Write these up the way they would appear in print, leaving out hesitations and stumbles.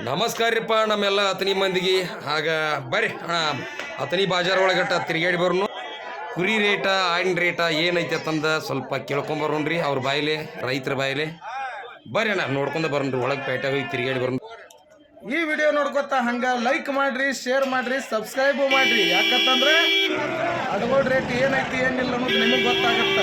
ನಮಸ್ಕಾರ ರೀಪ್ಪ ನಮ್ಮೆಲ್ಲ ಅತನಿ ಮಂದಿಗೆ. ಆಗ ಬರ್ರಿ ಅತನಿ ಬಾಜಾರ್ ಒಳಗಟ್ಟ ತಿರುಗಾಡಿ ಬರೋನು. ಕುರಿ ರೇಟ ಆಯಿನ ರೇಟ ಏನೈತೆ ಅಂತಂದ ಸ್ವಲ್ಪ ಕೇಳ್ಕೊಂಬರೋಣ್ರಿ ಅವ್ರ ಬಾಯಿಲೆ, ರೈತರ ಬಾಯಿಲೆ. ಬರ್ರಿ ಅಣ್ಣ ನೋಡ್ಕೊಂಡು ಬರೋಣ್ರಿ, ಒಳಗೆ ಪೇಟೆ ಹೋಗಿ ತಿರುಗಾಡಿ ಬರೋಣ. ಈ ವಿಡಿಯೋ ನೋಡ್ಕೊತಾ ಹಂಗ ಲೈಕ್ ಮಾಡ್ರಿ, ಶೇರ್ ಮಾಡ್ರಿ, ಸಬ್ಸ್ಕ್ರೈಬ್ ಮಾಡ್ರಿ. ಯಾಕಂತಂದ್ರೆ ಅಡಗೋಳ್ ರೇಟ್ ಏನೈತಿ ಏನಿಲ್ಲ ಅನ್ನೋದು ನಿಮಗೆ ಗೊತ್ತಾಗತ್ತ.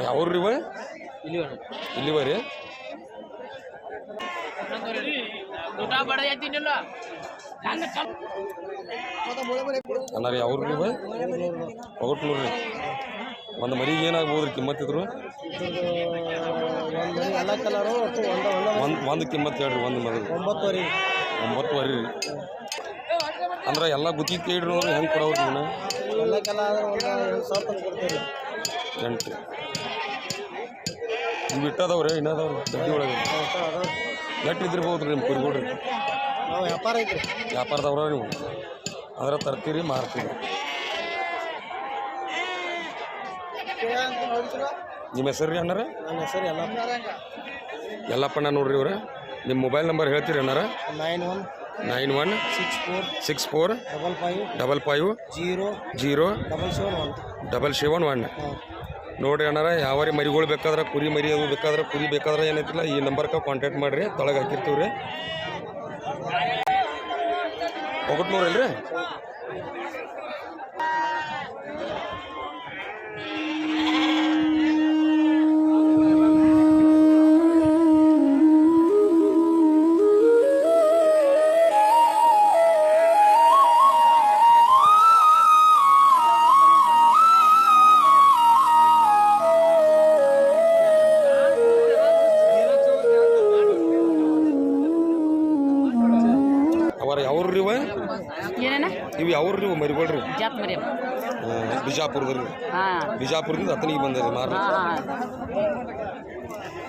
ಯಾವ್ರಿ ಇಲ್ಲಿ ಬರ್ರಿ. ಅಣ್ಣ ಯಾವ್ರಿ ಒಗಟ್ ನೋಡ್ರಿ. ಒಂದು ಮರಿಗೆ ಏನಾಗ್ಬೋದ್ರಿ ಕಿಮ್ಮತ್ತಿದ್ರು? ಒಂದು ಕಿಮ್ಮತ್ತು ಹೇಳ್ರಿ. ಒಂದು ಮರಿ 9,500 ರೀ. ಅಂದ್ರೆ ಎಲ್ಲ ಗುತ್ತಿ ಕೇಳ್ರಿ ನೋಡ್ರಿ. ಹೆಂಗೆ ಕೊಡವ್ರಿ ನೀವು? 8 ಇವು ಇಟ್ಟದವ್ರಿ, ಇನ್ನದವ್ರಿ ಗಡ್ಡಿ ಒಳಗೆ ನೆಟ್ ಇದ್ದಿರ್ಬೋದು ರೀ. ನಿಮ್ಮ ಕುರಿಗಳ್ರಿ ವ್ಯಾಪಾರದವ್ರ ನೀವು. ಅಂದ್ರೆ ತರ್ತೀರಿ, ಮಾರ್ತೀರಿ. ನಿಮ್ಮ ಹೆಸರು ರೀ ಅಣ್ಣಾರ? ನನ್ನ ಹೆಸರು ಯಲ್ಲಪ್ಪಣ್ಣ ನೋಡ್ರಿ. ಇವ್ರ ನಿಮ್ಮ ಮೊಬೈಲ್ ನಂಬರ್ ಹೇಳ್ತೀರಿ ಅಣ್ಣಾರ? 9164 55 00771 ನೋಡ್ರಿ ಅಣ್ಣಾರ. ಯಾವಾರಿ ಮರಿಗಳು ಬೇಕಾದ್ರೆ, ಕುರಿ ಮರಿ ಅದು ಬೇಕಾದ್ರೆ, ಕುರಿ ಬೇಕಾದ್ರೆ ಏನೈತಿಲ್ಲ ಈ ನಂಬರ್ಗೆ ಕಾಂಟ್ಯಾಕ್ಟ್ ಮಾಡಿರಿ. ತೊಳಗೆ ಹಾಕಿರ್ತೀವಿ ರೀ. ಹೋಗ್ಬಿಟ್ಟು ನೋಡ್ರಲ್ರಿ. ಯಾವ್ರಿ ಇವು ಯಾವ್ರಿ ಮರಿಗಳ್ರಿ? ಬಿಜಾಪುರದ್ರಿ. ಬಿಜಾಪುರದಿಂದ ಅತನಿಗೆ ಬಂದರಿ ಮಾರ್ಲ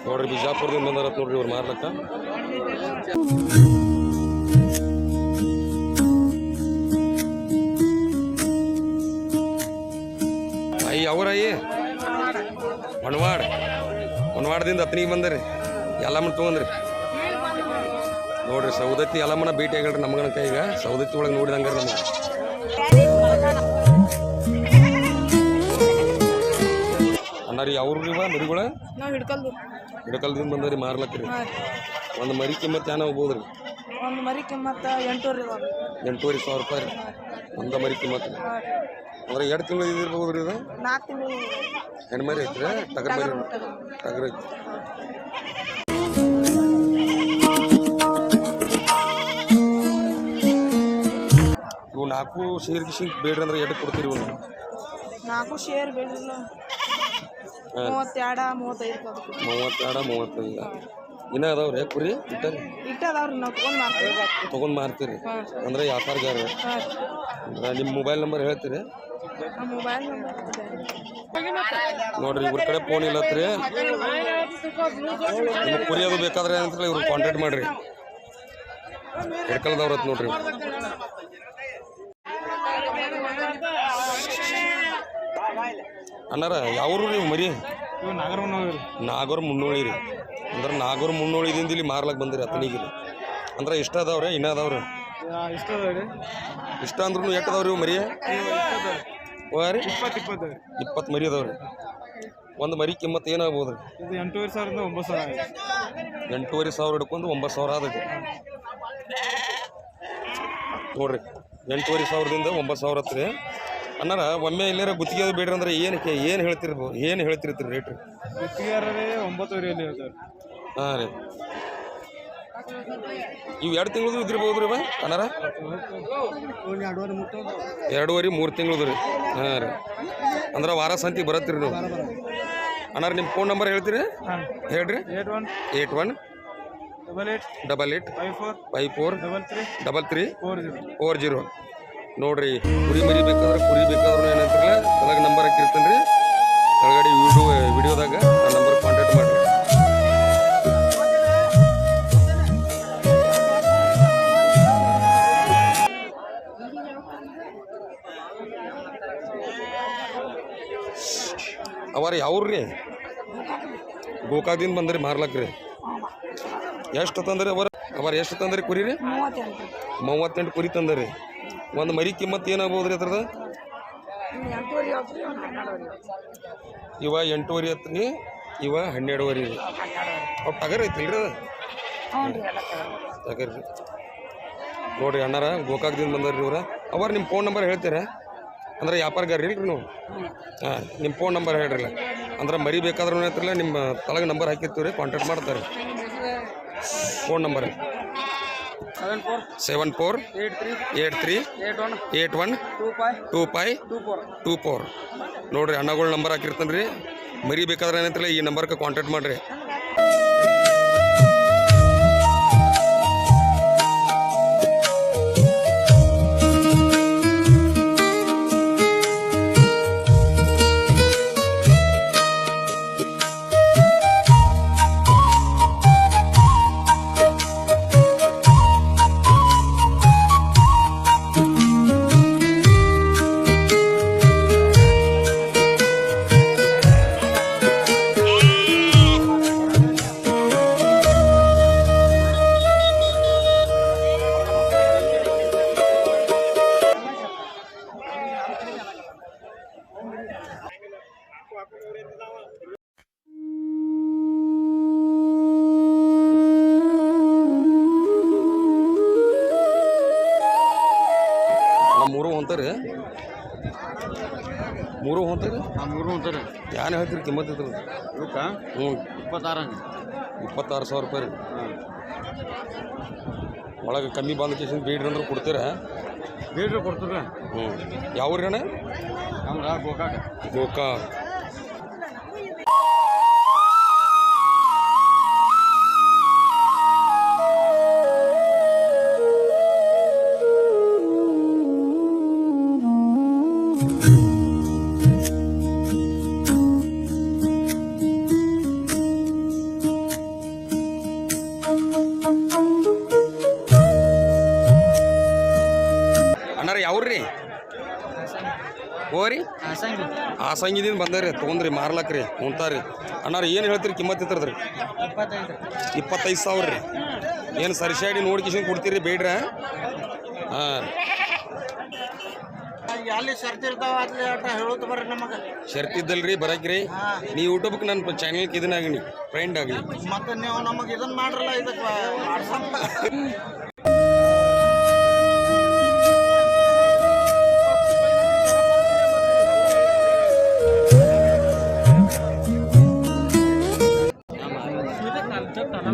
ನೋಡ್ರಿ. ಬಿಜಾಪುರದಿಂದ ಬಂದಾರತ್ ನೋಡ್ರಿ ಇವ್ರು ಮಾರ್ಲಕ್ಕ. ಅಯ್ಯ ಅವ್ರಯ್ಯ ಹೊಣವಾಡದಿಂದ ಅತನಿಗೆ ಬಂದರಿ. ಎಲ್ಲಮ್ಮನ ತೊಗೊಂಡ್ರಿ ನೋಡ್ರಿ. ಸೌದತ್ತಿ ಎಲ್ಲಮ್ಮನ ಭೇಟಿ ಆಗಲ್ರಿ ನಮಗನ ಕೈಗ. ಸೌದತ್ತಿ ಒಳಗೆ ನೋಡಿದಂಗ ನಮಗೆ. ಅಣ್ಣಾರಿ ಯಾವ್ರಿ ಇವ ಮರಿಗಳ? ಹಿಡಕಲ್ದಿಂದ ಬಂದರಿ ಮಾರ್ಲಕ್ರಿ. ಒಂದು ಮರಿ ಕಿಮ್ಮತ್ತು ಏನ ಹೋಗ್ಬೋದ್ರಿ? ಒಂದು ಮರಿ ಕಿಮ್ಮತ್ತು 8,500 ರೂಪಾಯಿ ರೀ. ಒಂದು ಮರಿ ಕಿಮ್ಮತ್ತು ಅಂದ್ರೆ 2 ತಿಂಗಳು ಇದಿರ್ಬೋದ್ರಿ. ಇದು 4 ತಿಂಗಳು ಹೆಣ್ಮರಿ ಐತ್ರಿ. ಟಗರ್ ಮರಿ ಟಗರ್ ಐತಿ. ಇವು 4 ಶೇರ್ ಬೇಡ್ರಿ ಅಂದ್ರೆ ಎಷ್ಟು ಕೊಡ್ತೀರಿ? ಇವು 4 ಶೇರ್ ಬೇಡ್ರಿಲ್ಲ 32-35 ಇನ್ನೂ ಅದಾವ್ರಿ ಕುರಿ ಇಟ್ಟದವ್ರಿ. ನಾವು ತೊಗೊಂಡು ಮಾರ್ತೀರಿ ಅಂದ್ರೆ ವ್ಯಾಪಾರಗಾರ. ಅಂದ್ರೆ ನಿಮ್ಮ ಮೊಬೈಲ್ ನಂಬರ್ ಹೇಳ್ತೀರಿ? ಮೊಬೈಲ್ ನೋಡ್ರಿ ಇವ್ರ ಕಡೆ ಫೋನ್ ಇಲ್ಲತ್ರಿ. ನಿಮ್ಗೆ ಕುರಿ ಅದು ಬೇಕಾದ್ರೆ ಅಂತ ಇವ್ರು ಕಾಂಟ್ಯಾಕ್ಟ್ ಮಾಡ್ರಿ. ಹಿಡ್ಕಲ್ದವ್ರತ್ ನೋಡ್ರಿ. ಅಣ್ಣಾರ ಯಾವ್ರು ನೀವು ಮರಿ? ನಾಗೂರ್ ಮುನ್ನೋಳಿ ರೀ. ಅಂದ್ರೆ ನಾಗೂರ್ ಮುನ್ನೋಳಿದಿಂದ ಇಲ್ಲಿ ಮಾರ್ಲಕ್ಕೆ ಬಂದಿರಿ ಅತನಿಗೆ. ಅಂದ್ರೆ ಇಷ್ಟ ಅದಾವ್ರಿ? ಇನ್ನೂ ಅದಾವ್ರಿ? ಇಷ್ಟ ಅಂದ್ರೂ ಎಷ್ಟು ಅದಾವ್ರಿ ಇವು ಮರಿ? 20 ಮರಿ ಅದಾವ್ರಿ. ಒಂದು ಮರಿ ಕಿಮ್ಮತ್ತು ಏನಾಗ್ಬೋದ್ರಿ? 8,500 ಹಿಡ್ಕೊಂಡು 9,000 ಆದೈತಿ ನೋಡ್ರಿ. 8,500ದಿಂದ 9,000 ಹತ್ರಿ. ಅಣ್ಣಾರ ಒಮ್ಮೆ ಇಲ್ಲಾರ ಗುತ್ತಿಗೆ ಅದು ಬೇಡ್ರಿ ಅಂದ್ರೆ ಏನು ಹೇಳ್ತಿರ್ತೀರಿ ರೇಟ್? ಹಾಂ ರೀ. ಇವು 2 ತಿಂಗಳದು ಇದ್ದಿರ್ಬೋದ್ರಿ ಬಾ ಅಣ್ಣಾರ? 2.5-3 ತಿಂಗಳದು ರೀ. ಹಾಂ ರೀ. ಅಂದ್ರೆ ವಾರ ಸಂತಿಗೆ ಬರತ್ತೀರಿ ನೀವು ಅಣ್ಣಾರ. ನಿಮ್ಮ ಫೋನ್ ನಂಬರ್ ಹೇಳ್ತೀರಿ? ಹೇಳ್ರಿ. 81 88 54 33 40 ನೋಡ್ರಿ. ಕುರಿ ಮರಿ ಬೇಕಾದ್ರೆ ಏನಂತಿರಲ್ಲ ತನಗೆ ನಂಬರ್ ಹಾಕಿರ್ತೀನಿ ರೀ ಕೆಳಗಡೆ ವಿಡಿಯೋದಾಗ ಆ ನಂಬರ್ ಕಾಂಟ್ಯಾಕ್ಟ್ ಮಾಡಿರಿ. ಅವರ ಯಾವ್ರಿ ಗೋಕಾಕದಿಂದ ಬಂದ್ರಿ ಮಾರ್ಲಕ್ರಿ ಎಷ್ಟು ತಂದ್ರಿ ಅವರ ಎಷ್ಟು ತಂದ್ರಿ ಕುರಿ ರೀ 38 ಕುರಿ ತಂದ್ರಿ ಒಂದು ಮರಿ ಕಿಮ್ಮತ್ತು ಏನಾಗ್ಬೋದು ರೀ ಅದ್ರದ್ದು ಇವ 8.5 ಹತ್ರಿ ಇವ 12.5 ರೀ ಅವು ಟಗರ್ ಐತಿಲ್ರಿ ಅದು ಟಗರ್ ರೀ ನೋಡಿರಿ ಅಣ್ಣಾರ ಗೋಕಾಕದಿಂದ ಬಂದಾರ್ರಿ ಇವ್ರ ಅವ್ರ ನಿಮ್ಮ ಫೋನ್ ನಂಬರ್ ಹೇಳ್ತೀರಾ ಅಂದ್ರೆ ವ್ಯಾಪಾರಗಾರ ಇಲ್ರಿ ನೀವು ಹಾಂ ನಿಮ್ಮ ಫೋನ್ ನಂಬರ್ ಹೇಳ್ರಲ್ಲ ಅಂದ್ರೆ ಮರಿ ಬೇಕಾದ್ರೂ ಹೇಳ್ತಿರಲ್ಲ ನಿಮ್ಮ ತಲೆಗೆ ನಂಬರ್ ಹಾಕಿರ್ತೀವಿ ರೀ ಕಾಂಟ್ಯಾಕ್ಟ್ ಮಾಡ್ತಾರೆ ಫೋನ್ ನಂಬರ್ 7483812524 ನೋಡಿರಿ ಅಣ್ಣಗಳ ನಂಬರ್ ಹಾಕಿರ್ತಾನೆ ರೀ ಮರಿ ಬೇಕಾದ್ರೆ ಏನಂತಿಲ್ಲ ಈ ನಂಬರ್ಗೆ ಕಾಂಟ್ಯಾಕ್ಟ್ ಮಾಡಿರಿ ಮೂರು ಹೊಂತಾರೆ ಏನು ಹೇಳ್ತೀರಿ ಕಿಮ್ಮತ್ತು ಇದ್ರ ಹ್ಞೂ 26,000 ರೂಪಾಯಿ ರೀ ಒಳಗೆ ಕಮ್ಮಿ ಬಂದ ಕೇಸಿಂದ ಬೇಡ್ರಿ ಅಂದ್ರೆ ಕೊಡ್ತೀರಾ ಕೊಡ್ತೀರ ಹ್ಞೂ ಯಾವ ಊರಿ ಅಣ್ಣ ನಮ್ಗೆ ಗೋಕಾಕ್ ಅಣ್ಣಾರ ಯಾವ್ರಿ ಓರಿ ಆಸಂಗಿದಿಂದ ಬಂದ್ರಿ ತೊಗೊಂಡ್ರಿ ಮಾರ್ಲಕ್ರಿ ಉಂತಾರಿ ಅಣ್ಣಾರ ಏನು ಹೇಳ್ತೀರಿ ಕಿಮ್ಮತ್ತು ಇತ್ತದ್ರಿ 25,000 ರೀ ಏನು ಸರಿಸಾಡಿ ನೋಡ್ಕಿಶನ್ ಕೊಡ್ತೀರಿ ಬೇಡ್ರ ಹಾಂ ಶರ್ತಿದ್ದಲ್ರಿ ಬರಕ್ರಿ ನೀವು ಯೂಟ್ಯೂಬ್ಗೆ ನನ್ನ ಚಾನಲ್ಗೆ ಇದನ್ನ ಆಗಲಿ ಫ್ರೆಂಡ್ ಆಗಲಿ ಮತ್ತೆ ನೀವು ನಮಗೆ ಇದನ್ನ ಮಾಡ್ರಲ್ಲ ಇದಕ್ಕೆ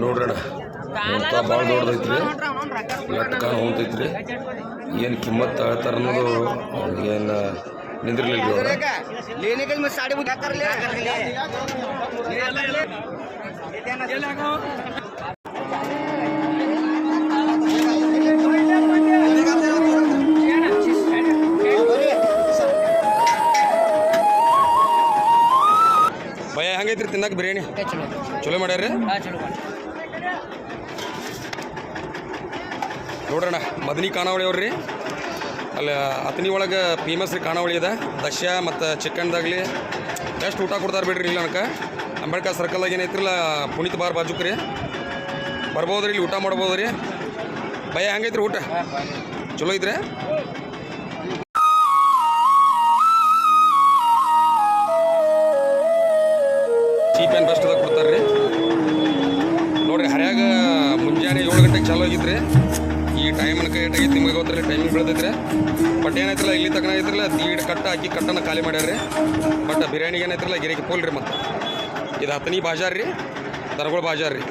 ನೋಡ್ರಣ ಅಂತ ಭಾಳ ದೊಡ್ಡದೈತ್ರಿ ಲಟ್ಕ ಹೊಂತೈತ್ರಿ ಏನು ಕಿಮ್ಮತ್ತು ಹೇಳ್ತಾರ ಅನ್ನೋದು ಏನು ನಿಂದಿರ್ಲಿಲ್ಲ ರೀ ಭಯ ಹೆಂಗೈತ್ರಿ ತಿನ್ನಕ್ಕೆ ಬಿರಿಯಾನಿ ಚಲೋ ಮಾಡ್ಯಾರ ನೋಡ್ರಣ್ಣ ಮದನಿ ಖಾನಾವಳಿ ಅವ್ರಿ ಅಲ್ಲಿ ಅತನಿ ಒಳಗೆ ಫೇಮಸ್ ರೀ ಖಾನಾವಳಿ ಅದ ದಶ್ಯ ಮತ್ತು ಚಿಕನ್ದಾಗಲಿ ಎಷ್ಟು ಊಟ ಕೊಡ್ತಾರೆ ಬಿಡ್ರಿ ಇಲ್ಲಿ ನನಗೆ ಅಂಬೇಡ್ಕರ್ ಸರ್ಕಲ್ದಾಗ ಏನೈತ್ರಿಲ್ಲ ಪುನೀತ್ ಬಾರ್ ಬಾಜುಕ್ ರೀ ಬರ್ಬೋದು ರೀ ಇಲ್ಲಿ ಊಟ ಮಾಡ್ಬೋದು ರೀ ಭಯ ಹೆಂಗೈತ್ರಿ ಊಟ ಚಲೋ ಐತ್ರಿ ಚೀಪ್ ಆ್ಯಂಡ್ ಬೆಸ್ಟ್ದಾಗ ಕೊಡ್ತಾರೆ ರೀ ನೋಡಿರಿ ಹರ್ಯಾಗ ಮುಂಜಾನೆ 7 ಗಂಟೆಗೆ ಚಾಲು ಆಗಿದ್ರಿ ಈ ಟೈಮನ್ನು ಕೈಟಾಗೈತಿ ನಿಮಗೆ ಗೊತ್ತಿರಲಿ ಟೈಮಿಂಗ್ ಬೆಳೆದೈತ್ರಿ ಬಟ್ ಏನೈತ್ರಲ್ಲ ಇಲ್ಲಿ ತನಕ ಐತ್ರಲ್ಲ ದೀಡ್ ಕಟ್ಟ ಹಾಕಿ ಕಟ್ಟನ್ನು ಖಾಲಿ ಮಾಡ್ಯಾರ ಬಟ್ ಬಿರಿಯಾನಿಗೆ ಏನೈತ್ರಲ್ಲ ಗಿರಾಕಿ ಫುಲ್ ರೀ ಮತ್ತು ಇದು ಹತ್ತನಿ ಬಾಜಾರ್ ರೀ ದರ್ಗೋಳ ಬಾಜಾರ್ ರೀ